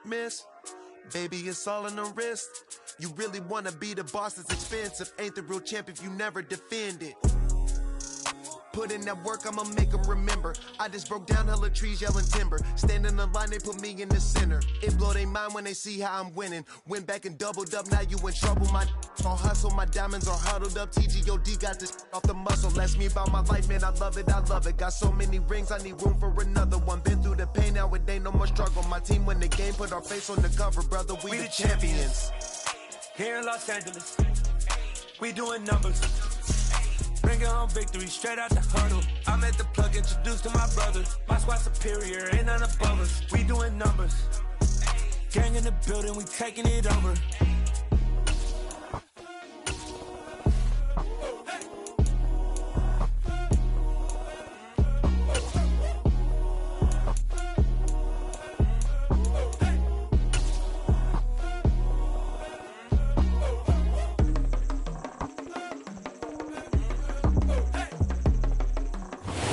miss? Baby, it's all in the wrist. You really wanna be the boss, it's expensive. Ain't the real champ if you never defend it. Put in that work, I'ma make them remember. I just broke down hella trees, yelling timber. Stand in the line, they put me in the center. It blow their mind when they see how I'm winning. Went back and doubled up, now you in trouble. My all hustle, my diamonds are huddled up. TGOD got this off the muscle. Ask me about my life, man, I love it, I love it. Got so many rings, I need room for another one. Been through the pain, now it ain't no more struggle. My team win the game, put our face on the cover, brother, we the champions. Here in Los Angeles, we doing numbers. Bringing home victory straight out the huddle. I'm at the plug, introduced to my brothers. My squad superior, ain't none above us. We doing numbers. Gang in the building, we taking it over.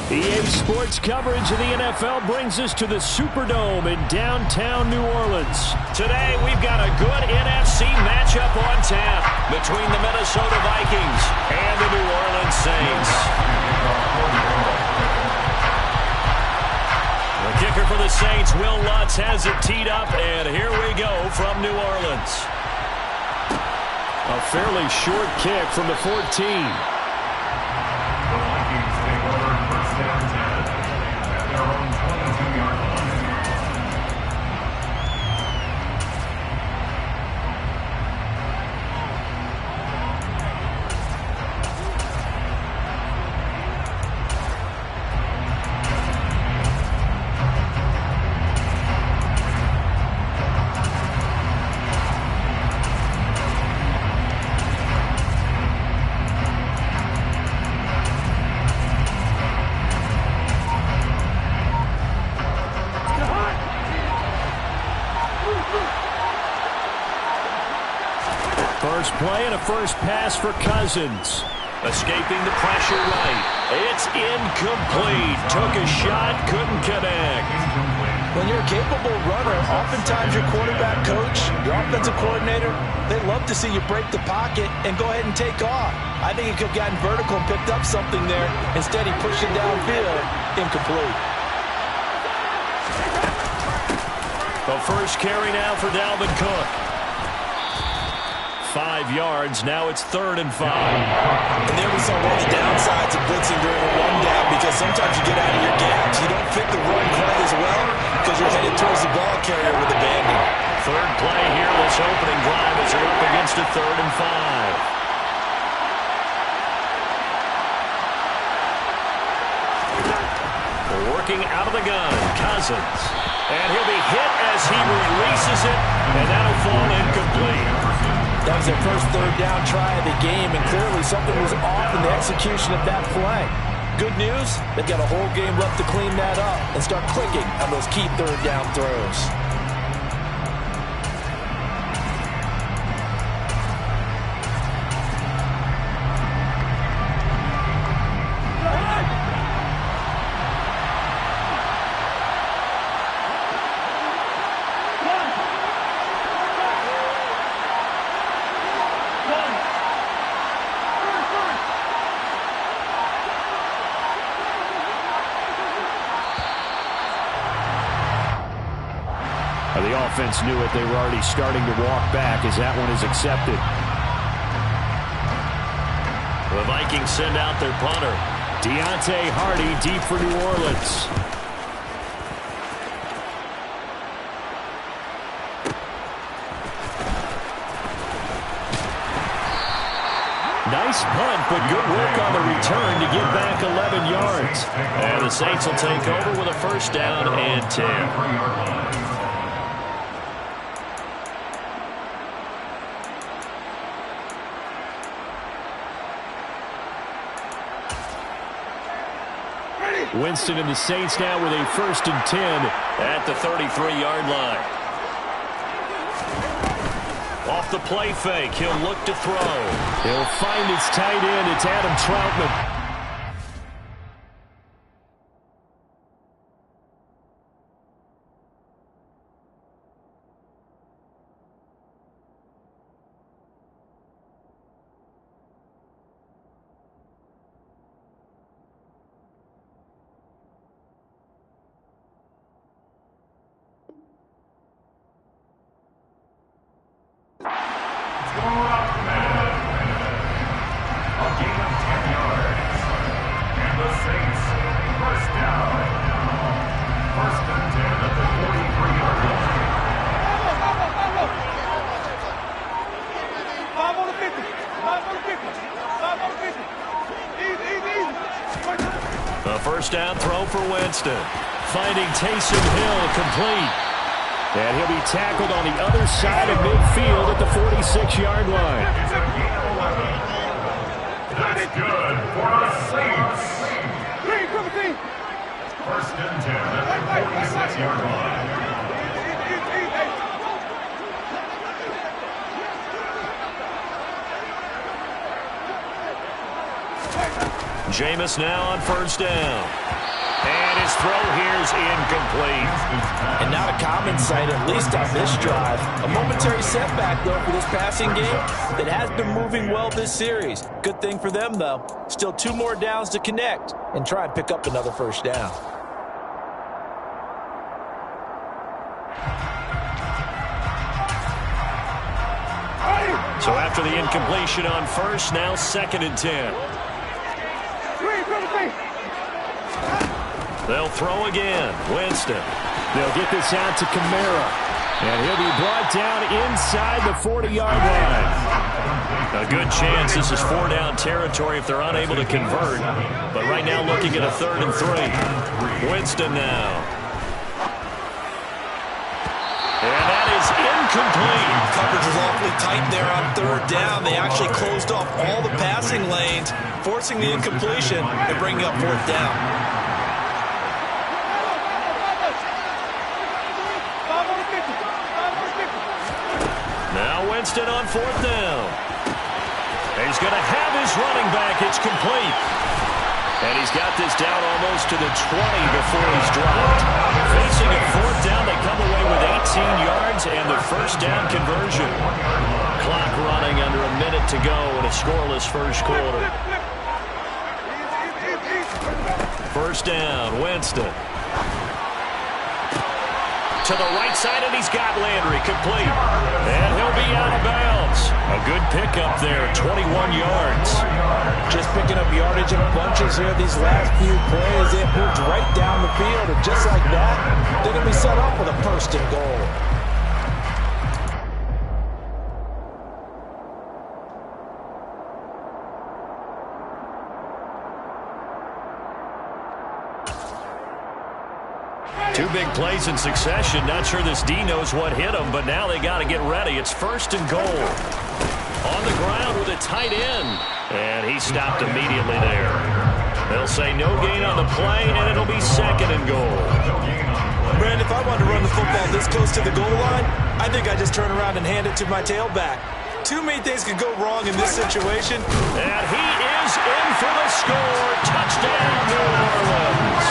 EA Sports coverage of the NFL brings us to the Superdome in downtown New Orleans. Today, we've got a good NFC matchup on tap between the Minnesota Vikings and the New Orleans Saints. The kicker for the Saints, Will Lutz, has it teed up, and here we go from New Orleans. A fairly short kick from the 14. First play and a first pass for Cousins. Escaping the pressure right. It's incomplete. Took a shot, couldn't connect. When you're a capable runner, oftentimes your quarterback coach, your offensive coordinator, they love to see you break the pocket and go ahead and take off. I think he could have gotten vertical and picked up something there. Instead, he pushed it downfield. Incomplete. The first carry now for Dalvin Cook. 5 yards. Now it's 3rd and 5. And there we saw one of the downsides of blitzing during a rundown, because sometimes you get out of your gaps. You don't fit the run quite as well because you're headed towards the ball carrier with abandon. Third play here, this opening drive as they're up against a 3rd and 5. Working out of the gun, Cousins. And he'll be hit as he releases it, and that'll fall incomplete. That was their first 3rd down try of the game, and clearly something was off in the execution of that play. Good news, they've got a whole game left to clean that up and start clicking on those key 3rd down throws. The offense knew it. They were already starting to walk back as that one is accepted. The Vikings send out their punter. Deontay Hardy deep for New Orleans. Nice punt, but good work on the return to get back 11 yards. And the Saints will take over with a first down and 10. Winston and the Saints now with a 1st and 10 at the 33-yard line. Off the play fake, he'll look to throw. He'll find his tight end. It's Adam Troutman. first down throw for Winston. Finding Taysom Hill complete. And he'll be tackled on the other side of midfield at the 46-yard line. That's good for the Saints. First and 10 at the 46-yard line. Jameis now on first down. And his throw here is incomplete. And not a common sight, at least on this drive. A momentary setback, though, for this passing game that has been moving well this series. Good thing for them, though. Still 2 more downs to connect and try and pick up another first down. So after the incompletion on first, now 2nd and 10. They'll throw again. Winston. They'll get this out to Kamara. And he'll be brought down inside the 40-yard line. A good chance this is 4-down territory if they're unable to convert. But right now looking at a 3rd and 3. Winston now. And that is incomplete. Coverage was awfully tight there on 3rd down. They actually closed off all the passing lanes, forcing the incompletion and bringing up 4th down. Now Winston on 4th down. He's going to have his running back. It's complete. And he's got this down almost to the 20 before he's dropped. Facing a 4th down, they come away with 18 yards and the first down conversion. Clock running under a minute to go in a scoreless first quarter. First down, Winston. To the right side, and he's got Landry complete. And he'll be out of bounds. A good pickup there, 21 yards. Just picking up yardage in bunches here these last few plays. They moved right down the field, and just like that, they're going to be set up with a 1st and goal. Two big plays in succession. Not sure this D knows what hit him, but now they got to get ready. It's 1st and goal. On the ground with a tight end. And he stopped immediately there. They'll say no gain on the play, and it'll be 2nd and goal. Brand, if I wanted to run the football this close to the goal line, I think I just turn around and hand it to my tailback. Too many things could go wrong in this situation. And he is in for the score. Touchdown, New Orleans.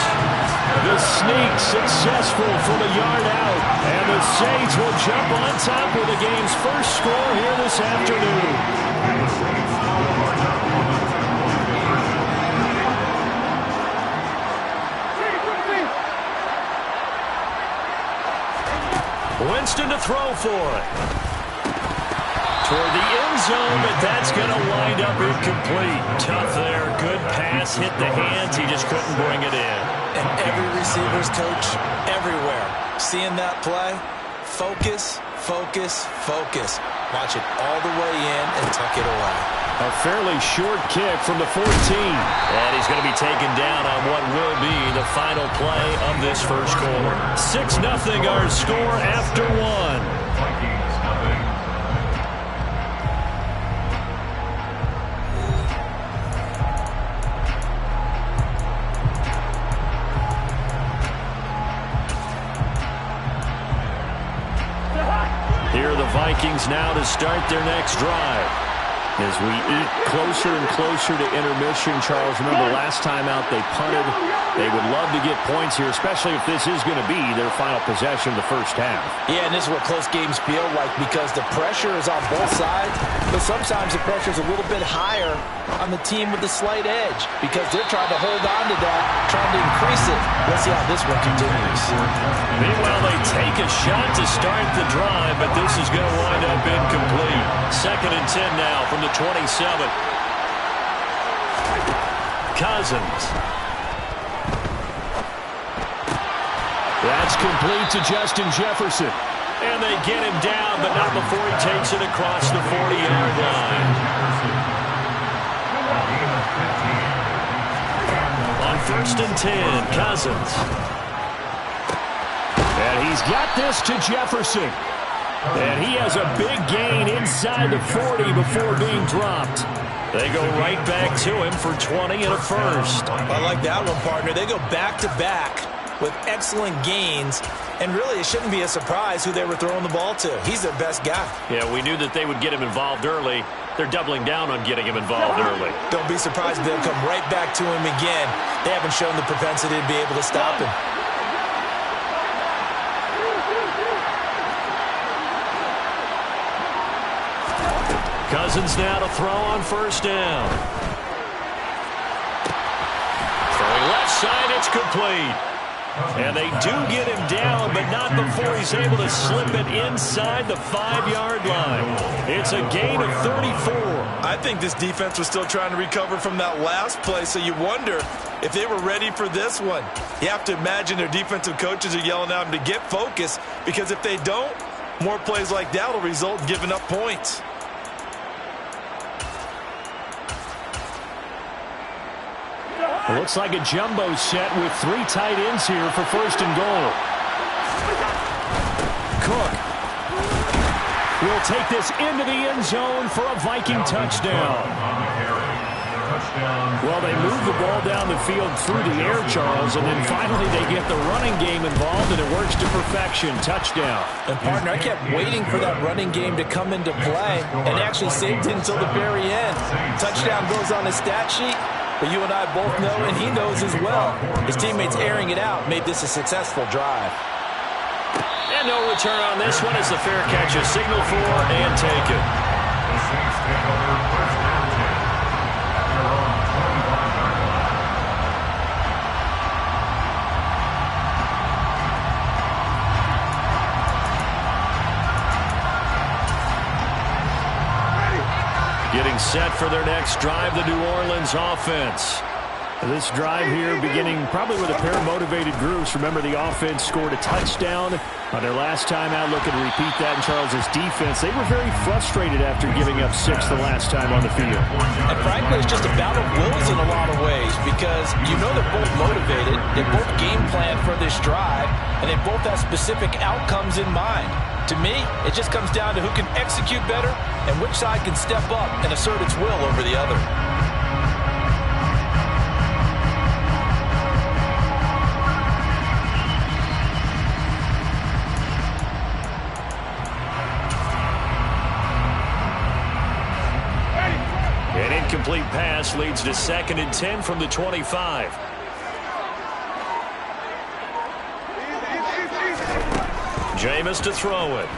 The sneak successful for the yard out. And the Saints will jump on top with the game's first score here this afternoon. Winston to throw for it. Toward the end zone, but that's going to wind up incomplete. Tough there. Good pass. Hit the hands. He just couldn't bring it in. And every receiver's coach everywhere. Seeing that play, focus, focus, focus. Watch it all the way in and tuck it away. A fairly short kick from the 14. And he's going to be taken down on what will be the final play of this first quarter. 6-0 our score after 1. Here are the Vikings now to start their next drive. As we eat closer and closer to intermission, Charles, remember last time out they punted. They would love to get points here, especially if this is going to be their final possession of the first half. Yeah, and this is what close games feel like because the pressure is on both sides, but sometimes the pressure is a little bit higher on the team with the slight edge because they're trying to hold on to that, trying to increase it. Let's see how this one continues. Meanwhile, they take a shot to start the drive, but this is going to wind up incomplete. 2nd and 10 now from the 27. Cousins. That's complete to Justin Jefferson. And they get him down, but not before he takes it across the 40-yard line. On 1st and 10. Cousins. And he's got this to Jefferson. And he has a big gain inside the 40 before being dropped. They go right back to him for 20 and a first. I like that one, partner. They go back-to-back with excellent gains. And really, it shouldn't be a surprise who they were throwing the ball to. He's their best guy. Yeah, we knew that they would get him involved early. They're doubling down on getting him involved early. Don't be surprised if they'll come right back to him again. They haven't shown the propensity to be able to stop him. Cousins now to throw on 1st down. Throwing left side, it's complete. And they do get him down, but not before he's able to slip it inside the 5-yard line. It's a gain of 34. I think this defense was still trying to recover from that last play, so you wonder if they were ready for this one. You have to imagine their defensive coaches are yelling at them to get focused, because if they don't, more plays like that will result in giving up points. It looks like a jumbo set with 3 tight ends here for 1st and goal. Cook will take this into the end zone for a Viking touchdown. Well, they move the ball down the field through the air, Charles, and then finally they get the running game involved, and it works to perfection. Touchdown. And, partner, I kept waiting for that running game to come into play and actually saved it until the very end. Touchdown goes on the stat sheet. But you and I both know, and he knows as well, his teammates airing it out made this a successful drive. And no return on this one as the fair catch is signaled for and taken. The Saints take over 1st and 10 at their own 25-yard line. Getting set for their next drive, the New Orleans offense. This drive here beginning probably with a pair of motivated groups. Remember, the offense scored a touchdown on their last time out. Looking to repeat that in Charles's defense. They were very frustrated after giving up 6 the last time on the field. And frankly, it's just a battle of wills in a lot of ways, because you know they're both motivated. They both game plan for this drive, and they both have specific outcomes in mind. To me, it just comes down to who can execute better and which side can step up and assert its will over the other. An incomplete pass leads to 2nd and 10 from the 25. Jameis to throw it.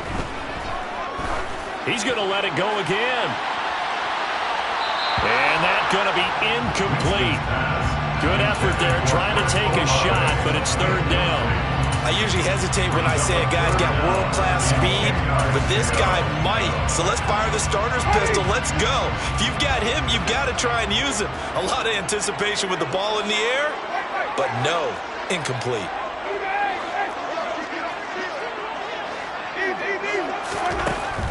He's going to let it go again. And that's going to be incomplete. Good effort there, trying to take a shot, but it's 3rd down. I usually hesitate when I say a guy's got world-class speed, but this guy might. So let's fire the starter's pistol. Let's go. If you've got him, you've got to try and use him. A lot of anticipation with the ball in the air, but no, incomplete.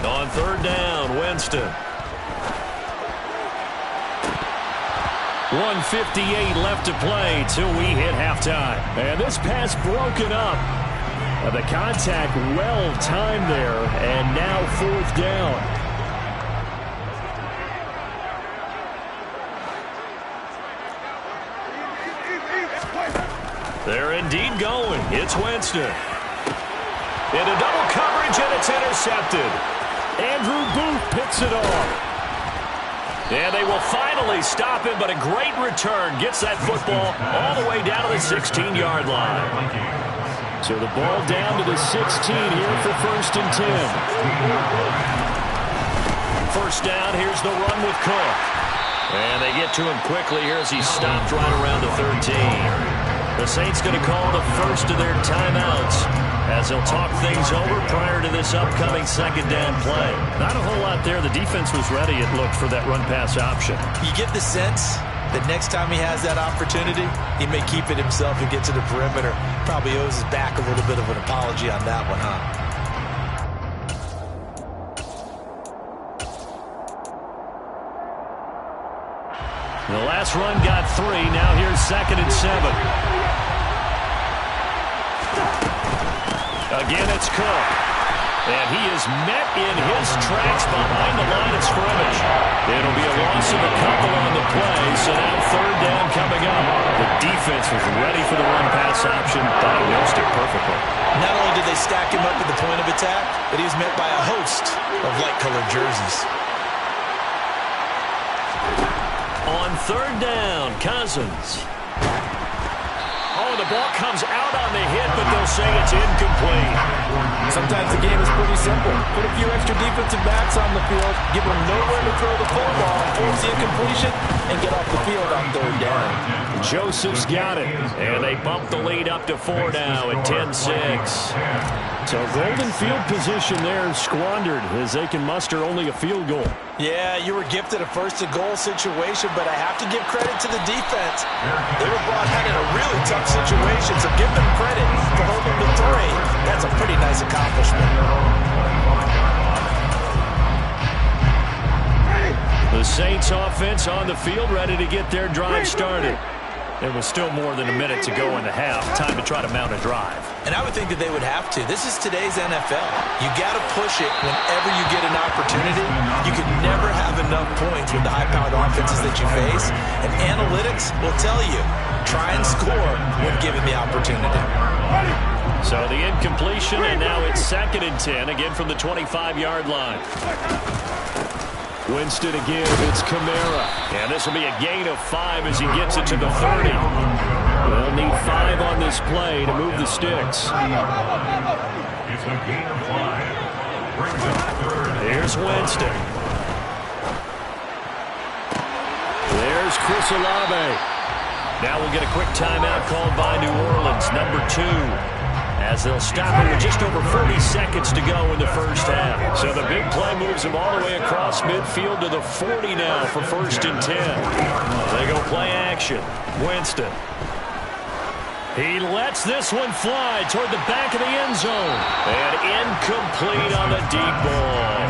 On 3rd down, Winston. 1:58 left to play till we hit halftime. And this pass broken up. The contact well timed there, and now 4th down. They're indeed going. It's Winston. Into double coverage, and it's intercepted. Andrew Booth picks it off. And they will finally stop him, but a great return gets that football all the way down to the 16-yard line. So the ball down to the 16 here for 1st and 10. 1st down, here's the run with Cook. And they get to him quickly here as he stopped right around the 13. The Saints going to call the first of their timeouts as they'll talk things over prior to this upcoming 2nd down play. Not a whole lot there. The defense was ready, it looked, for that run-pass option. You get the sense that next time he has that opportunity, he may keep it himself and get to the perimeter. Probably owes his back a little bit of an apology on that one, huh? The last run got 3. Now here's 2nd and 7. Again, it's Cook. And he is met in his tracks behind the line of scrimmage. It'll be a loss of a couple on the play, so now 3rd down coming up. The defense was ready for the run-pass option, diagnosed it perfectly. Not only did they stack him up at the point of attack, but he was met by a host of light-colored jerseys. On 3rd down, Cousins. Oh, the ball comes out on the hit, but they'll say it's incomplete. Sometimes the game is pretty simple. Put a few extra defensive backs on the field, give them nowhere to throw the football, force the incompletion, and get off the field on 3rd down. Joseph's got it, and they bump the lead up to 4 now at 10-6. So golden field position there squandered as they can muster only a field goal. Yeah, you were gifted a 1st-and-goal situation, but I have to give credit to the defense. They were brought out in a really tough situation, so give them credit for holding the 3. That's a pretty nice accomplishment. The Saints offense on the field, ready to get their drive started. There was still more than a minute to go in the half. Time to try to mount a drive. And I would think that they would have to. This is today's NFL. You got to push it whenever you get an opportunity. You can never have enough points with the high-powered offenses that you face. And analytics will tell you, try and score when given the opportunity. So the incompletion, and now it's 2nd and 10, again from the 25-yard line. Winston again, it's Kamara. And this will be a gain of 5 as he gets it to the 30. They'll need 5 on this play to move the sticks. It's a gain of 5. Brings up 3rd. Here's Winston. There's Chris Olave. Now we'll get a quick timeout called by New Orleans, number 2. As they'll stop it with just over 40 seconds to go in the 1st half. So the big play moves them all the way across midfield to the 40 now for 1st and 10. They go play action. Winston. He lets this one fly toward the back of the end zone. And incomplete on the deep ball.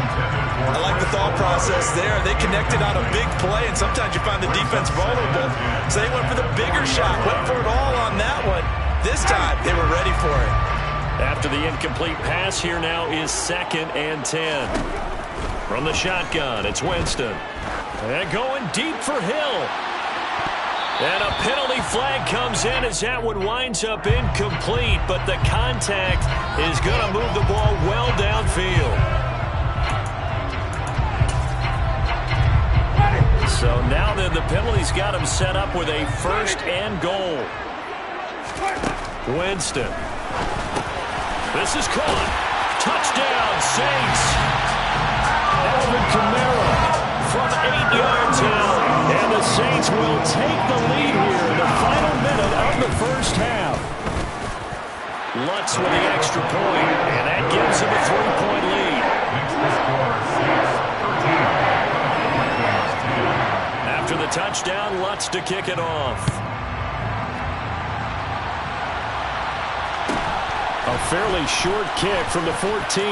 I like the thought process there. They connected on a big play, and sometimes you find the defense vulnerable. So they went for the bigger shot, went for it all on that one. This time, they were ready for it. After the incomplete pass, here now is 2nd and 10. From the shotgun, it's Winston. And going deep for Hill. And a penalty flag comes in as that one winds up incomplete, but the contact is going to move the ball well downfield. So now then the penalty's got him set up with a 1st and goal. Winston. This is caught. Touchdown, Saints. Alvin Kamara from 8 yards out. And the Saints will take the lead here in the final minute of the 1st half. Lutz with the extra point, and that gives him a 3-point lead. After the touchdown, Lutz to kick it off. A fairly short kick from the 14.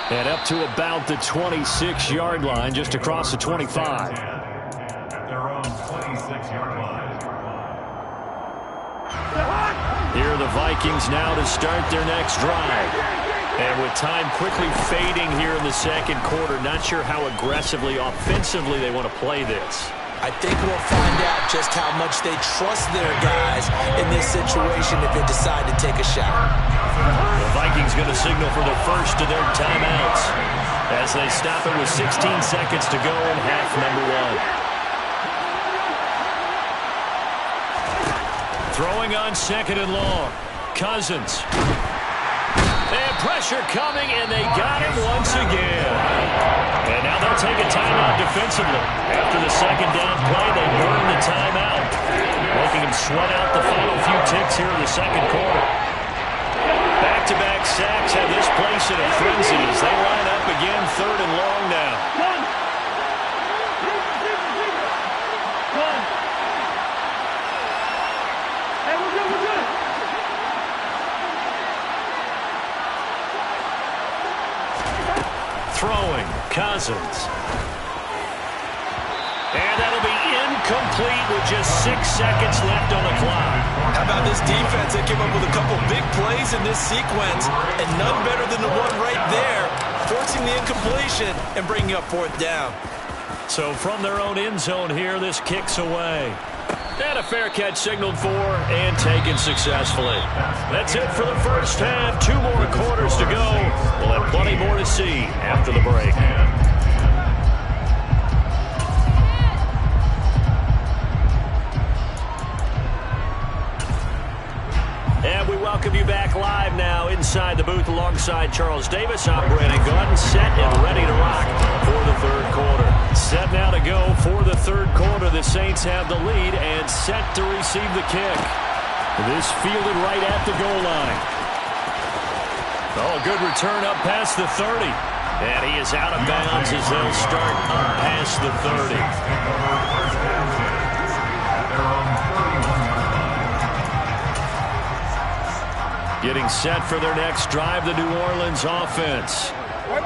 And up to about the 26-yard line, just across the 25. At their own 26-yard line. Here are the Vikings now to start their next drive. And with time quickly fading here in the 2nd quarter, not sure how aggressively, offensively they want to play this. I think we'll find out just how much they trust their guys in this situation if they decide to take a shot. The Vikings going to signal for the first of their timeouts as they stop it with 16 seconds to go in half number 1. Throwing on 2nd and long. Cousins. And pressure coming, and they got him once again. And now they'll take a timeout defensively. After the 2nd down play, they burn the timeout, making him sweat out the final few ticks here in the 2nd quarter. Back-to-back sacks have this place in a frenzy as they line up again 3rd and long now. Throwing, Cousins. And that'll be incomplete with just 6 seconds left on the clock. How about this defense? They came up with a couple big plays in this sequence, and none better than the one right there, forcing the incompletion and bringing up 4th down. So from their own end zone here, this kicks away. And a fair catch signaled for and taken successfully. That's it for the first half. 2 more quarters to go. We'll have plenty more to see after the break. And we welcome you back live now inside the booth alongside Charles Davis. I'm Brandon Gunn, set and ready to rock for the 3rd quarter. Set now to go for the 3rd quarter. The Saints have the lead and set to receive the kick. This fielded right at the goal line. Oh, good return up past the 30. And he is out of bounds as they'll start up past the 30. Getting set for their next drive, the New Orleans offense.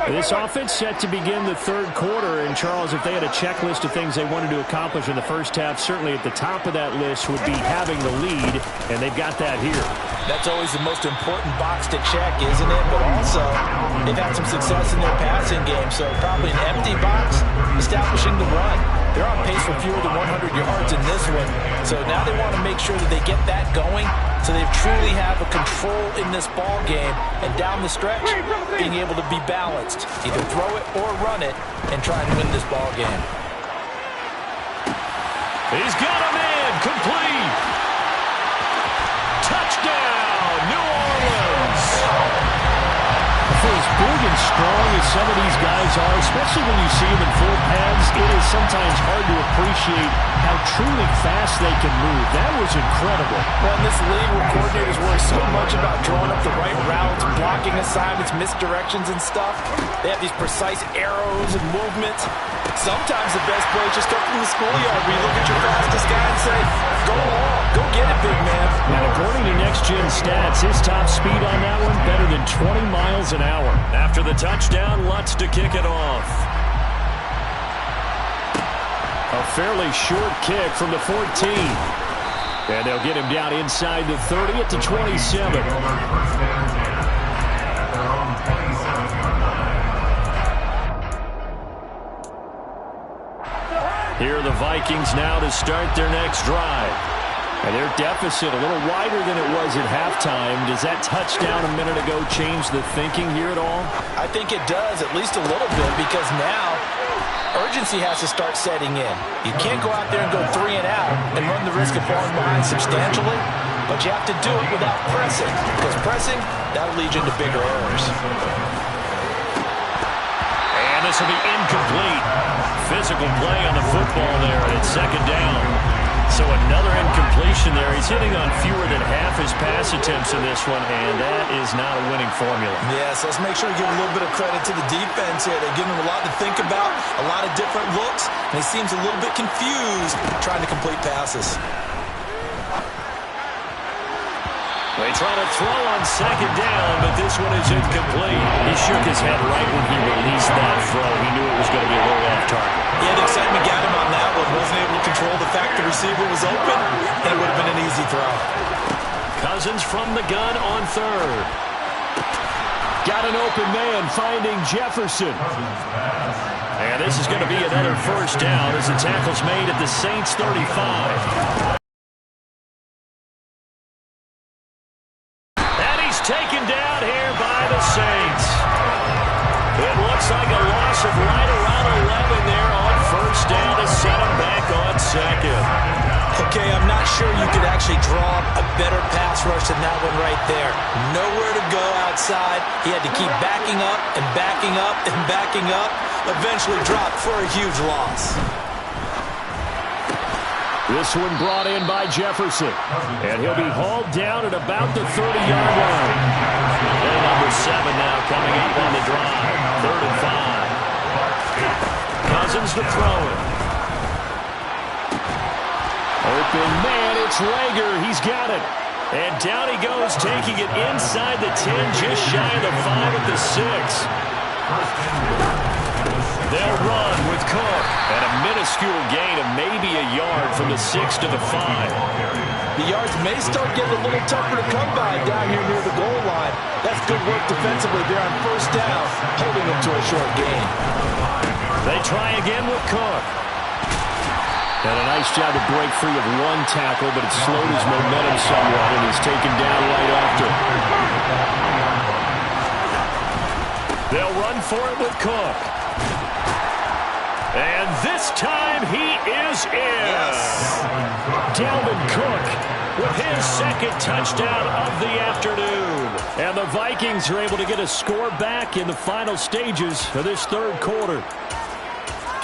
This offense set to begin the 3rd quarter. And, Charles, if they had a checklist of things they wanted to accomplish in the first half, certainly at the top of that list would be having the lead, and they've got that here. That's always the most important box to check, isn't it? But also, they've had some success in their passing game, so probably an empty box, establishing the run. They're on pace for fewer than 100 yards in this one, so now they want to make sure that they get that going so they truly have a control in this ball game, and down the stretch, being able to be balanced. Either throw it or run it and try and win this ball game. He's got a man, complete. Touchdown, New Orleans. For as big and strong as some of these guys are, especially when you see them in full pads, it is sometimes hard to appreciate how truly fast they can move. That was incredible. Well, in this league where coordinators worry so much about drawing up the right routes, blocking assignments, misdirections and stuff, they have these precise arrows and movements. Sometimes the best play is just start from the schoolyard where you look at your fastest guy and say, go long, go get it, big man. And according to Next Gen Stats, his top speed on that one better than 20 miles an hour. After the touchdown, Lutz to kick it off. A fairly short kick from the 14. And they'll get him down inside the 30 at the 27. Here are the Vikings now to start their next drive. And their deficit a little wider than it was at halftime. Does that touchdown a minute ago change the thinking here at all? I think it does, at least a little bit, because now urgency has to start setting in. You can't go out there and go 3 and out and run the risk of falling behind substantially, but you have to do it without pressing, because pressing, that'll lead you into bigger errors. And this will be incomplete. Physical play on the football there, and it's 2nd down. So another incompletion there. He's hitting on fewer than half his pass attempts in this one, and that is not a winning formula. Yes, let's make sure we give a little bit of credit to the defense here. They're giving him a lot to think about, a lot of different looks, and he seems a little bit confused trying to complete passes. They try to throw on 2nd down, but this one is incomplete. He shook his head right when he released that throw. He knew it was going to be a little off target. Yeah, the excitement got him on that one. Wasn't able to control the fact the receiver was open, and it would have been an easy throw. Cousins from the gun on 3rd. Got an open man finding Jefferson. And this is going to be another 1st down as the tackle's made at the Saints' 35. Taken down here by the Saints. It looks like a loss of right around 11 there on 1st down to set him back on 2nd. Okay, I'm not sure you could actually draw a better pass rush than that one right there. Nowhere to go outside. He had to keep backing up and backing up and backing up. Eventually dropped for a huge loss. This one brought in by Jefferson. And he'll be hauled down at about the 30-yard line. And number 7 now coming up on the drive. 3rd and 5. Cousins to throw it. Open man, it's Rager. He's got it. And down he goes, taking it inside the 10, just shy of the 5 at the 6. They'll run with Cook. And a minute minuscule gain of maybe a yard from the 6 to the 5. The yards may start getting a little tougher to come by down here near the goal line. That's good work defensively there on first down, holding them to a short gain. They try again with Cook. And a nice job to break free of one tackle, but it slowed his momentum somewhat, and he's taken down right after. They'll run for it with Cook. And this time he is in. Yes. Dalvin Cook with his second touchdown of the afternoon. And the Vikings are able to get a score back in the final stages of this third quarter.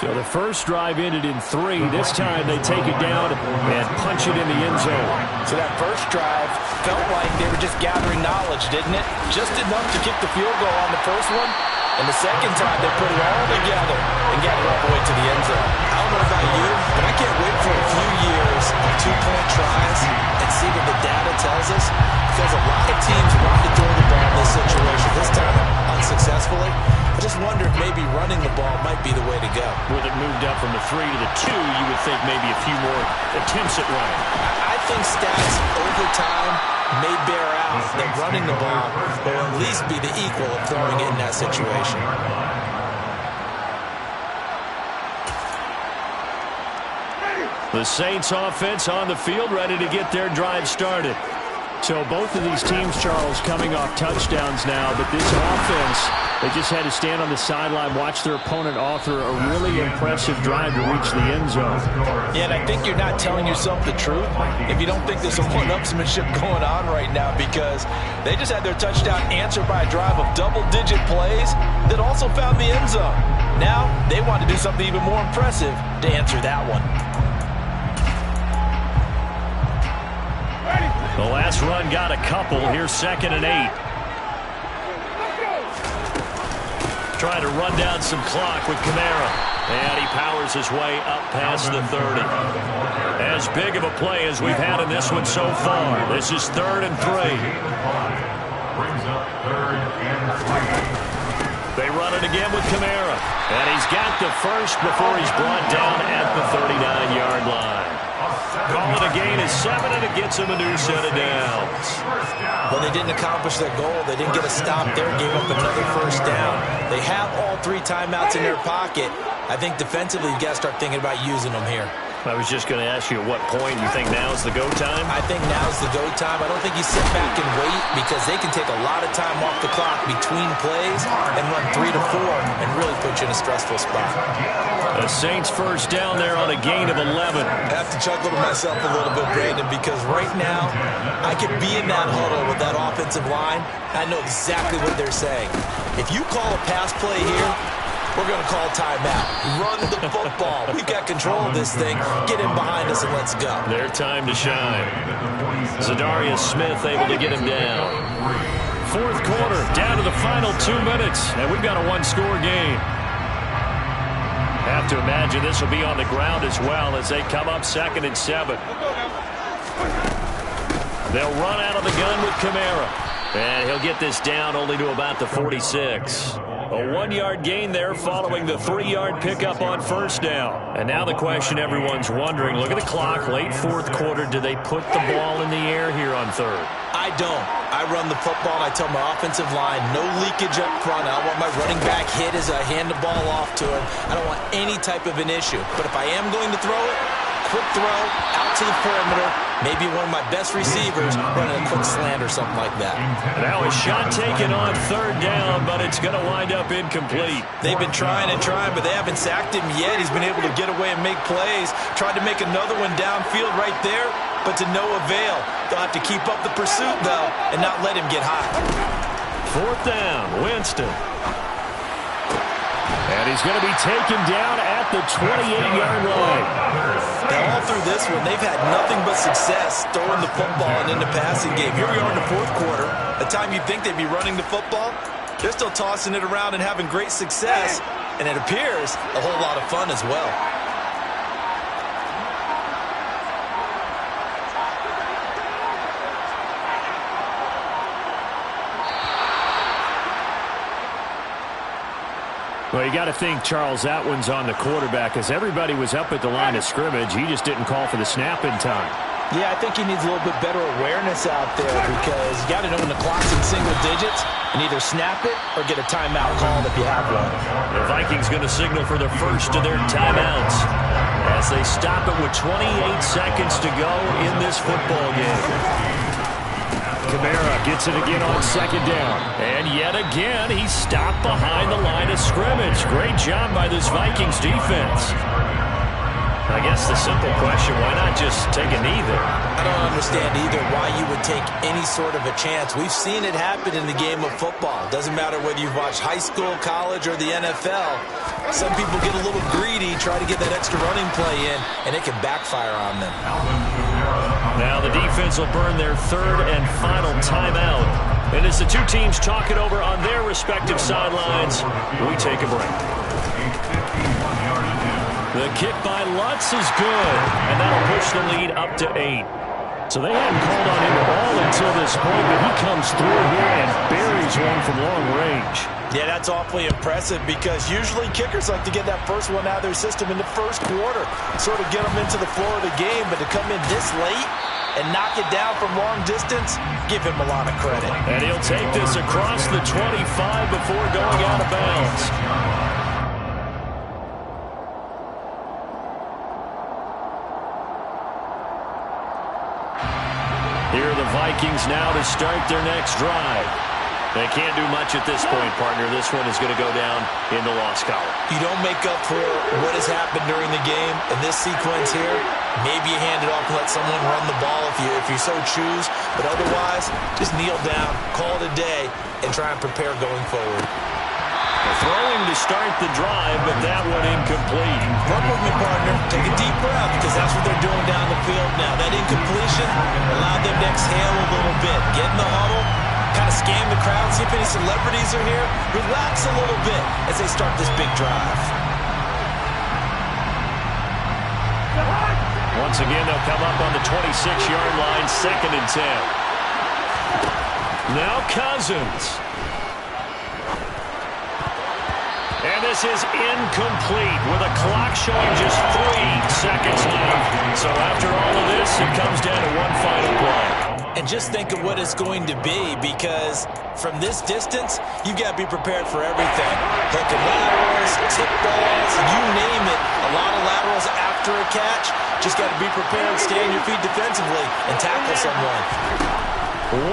So the first drive ended in 3. This time they take it down and punch it in the end zone. So that first drive felt like they were just gathering knowledge, didn't it? Just enough to kick the field goal on the first one. And the second time they put it all together and got it all the way to the end zone. I don't know about you, but I can't wait for a few years of two-point tries and see what the data tells us. Because a lot of teams want to throw the ball in this situation. This time, unsuccessfully. I just wonder if maybe running the ball might be the way to go. With it moved up from the 3 to the 2, you would think maybe a few more attempts at running. I think stats over time may bear out that running the ball will at least be the equal of throwing it in that situation. The Saints offense on the field, ready to get their drive started. So both of these teams, Charles, coming off touchdowns now, but this offense, they just had to stand on the sideline, watch their opponent author a really impressive drive to reach the end zone. Yeah, and I think you're not telling yourself the truth if you don't think there's some one-upsmanship going on right now, because they just had their touchdown answered by a drive of double-digit plays that also found the end zone. Now they want to do something even more impressive to answer that one. The last run got a couple. Here's 2nd and 8. Trying to run down some clock with Kamara. And he powers his way up past the 30. As big of a play as we've had in this one so far. This is 3rd and 3. Brings up 3rd and 3. They run it again with Kamara. And he's got the first before he's brought down at the 39-yard line. Call it a gain of 7, and it gets him a new set of downs. Well, they didn't accomplish their goal. They didn't get a stop there, gave up another first down. They have all 3 timeouts in their pocket. I think defensively you've got to start thinking about using them here. I was just going to ask you at what point you think now is the go time? I think now's the go time. I don't think you sit back and wait, because they can take a lot of time off the clock between plays and run 3 to 4 and really put you in a stressful spot. The Saints first down there on a gain of 11. I have to chuckle to myself a little bit, Brandon, because right now I could be in that huddle with that offensive line. I know exactly what they're saying. If you call a pass play here, we're going to call timeout. Run the football. We've got control of this thing. Get in behind us and let's go. Their time to shine. Zadarius Smith able to get him down. 4th quarter, down to the final 2 minutes, and we've got a 1-score game. Have to imagine this will be on the ground as well as they come up 2nd and 7. They'll run out of the gun with Kamara. And he'll get this down only to about the 46. A 1-yard gain there following the 3-yard pickup on first down. And now the question everyone's wondering, look at the clock, late 4th quarter, do they put the ball in the air here on 3rd? I don't. I run the football, and I tell my offensive line, no leakage up front. I don't want my running back hit as I hand the ball off to him. I don't want any type of an issue. But if I am going to throw it, quick throw, out to the perimeter, maybe one of my best receivers running a quick slant or something like that. Now a shot taken on 3rd down, but it's going to wind up incomplete. They've been trying and trying, but they haven't sacked him yet. He's been able to get away and make plays. Tried to make another one downfield right there, but to no avail. They'll have to keep up the pursuit, though, and not let him get hot. 4th down, Winston. And he's going to be taken down at the 28-yard line. Now, all through this one, they've had nothing but success throwing the football and in the passing game. Here we are in the 4th quarter, a time you'd think they'd be running the football. They're still tossing it around and having great success, and it appears a whole lot of fun as well. Well, you got to think, Charles, that one's on the quarterback as everybody was up at the line of scrimmage. He just didn't call for the snap in time. Yeah, I think he needs a little bit better awareness out there because you got to know when the clock's in single digits and either snap it or get a timeout called if you have one. The Vikings going to signal for the first of their timeouts as they stop it with 28 seconds to go in this football game. Kamara gets it again on second down. And yet again, he stopped behind the line of scrimmage. Great job by this Vikings defense. I guess the simple question, why not just take a knee there? I don't understand either why you would take any sort of a chance. We've seen it happen in the game of football. Doesn't matter whether you've watched high school, college, or the NFL. Some people get a little greedy, try to get that extra running play in, and it can backfire on them. Now the defense will burn their third and final timeout. And as the two teams talk it over on their respective sidelines, we take a break. The kick by Lutz is good, and that'll push the lead up to 8. So they hadn't called on him at all until this point, but he comes through here and buries one from long range. Yeah, that's awfully impressive because usually kickers like to get that first one out of their system in the first quarter, sort of get them into the flow of the game, but to come in this late and knock it down from long distance, give him a lot of credit. And he'll take this across the 25 before going out of bounds. Here are the Vikings now to start their next drive. They can't do much at this point, partner. This one is going to go down in the loss column. You don't make up for what has happened during the game. In this sequence here, maybe you hand it off and let someone run the ball if you so choose. But otherwise, just kneel down, call it a day, and try and prepare going forward. Throwing to start the drive, but that one incomplete. Run with me, partner. Take a deep breath because that's what they're doing down the field now. That incompletion allowed them to exhale a little bit. Get in the huddle. Kind of scan the crowd, see if any celebrities are here. Relax a little bit as they start this big drive. Once again, they'll come up on the 26-yard line, 2nd and 10. Now Cousins. And this is incomplete with a clock showing just 3 seconds left. So after all of this, it comes down to one final play. And just think of what it's going to be because from this distance, you've got to be prepared for everything. Hook and laterals, tip balls, you name it. A lot of laterals after a catch. Just got to be prepared, stay on your feet defensively, and tackle someone.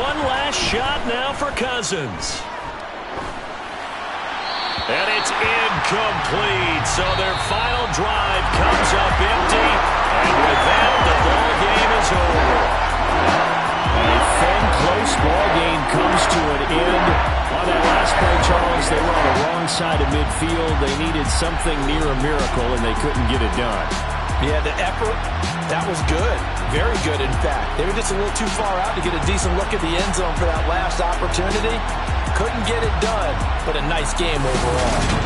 One last shot now for Cousins. And it's incomplete. So their final drive comes up empty. And with that, the ball game is over. A thin, close ball game comes to an end. On that last play, Charles, they were on the wrong side of midfield. They needed something near a miracle, and they couldn't get it done. Yeah, the effort, that was good. Very good, in fact. They were just a little too far out to get a decent look at the end zone for that last opportunity. Couldn't get it done, but a nice game overall.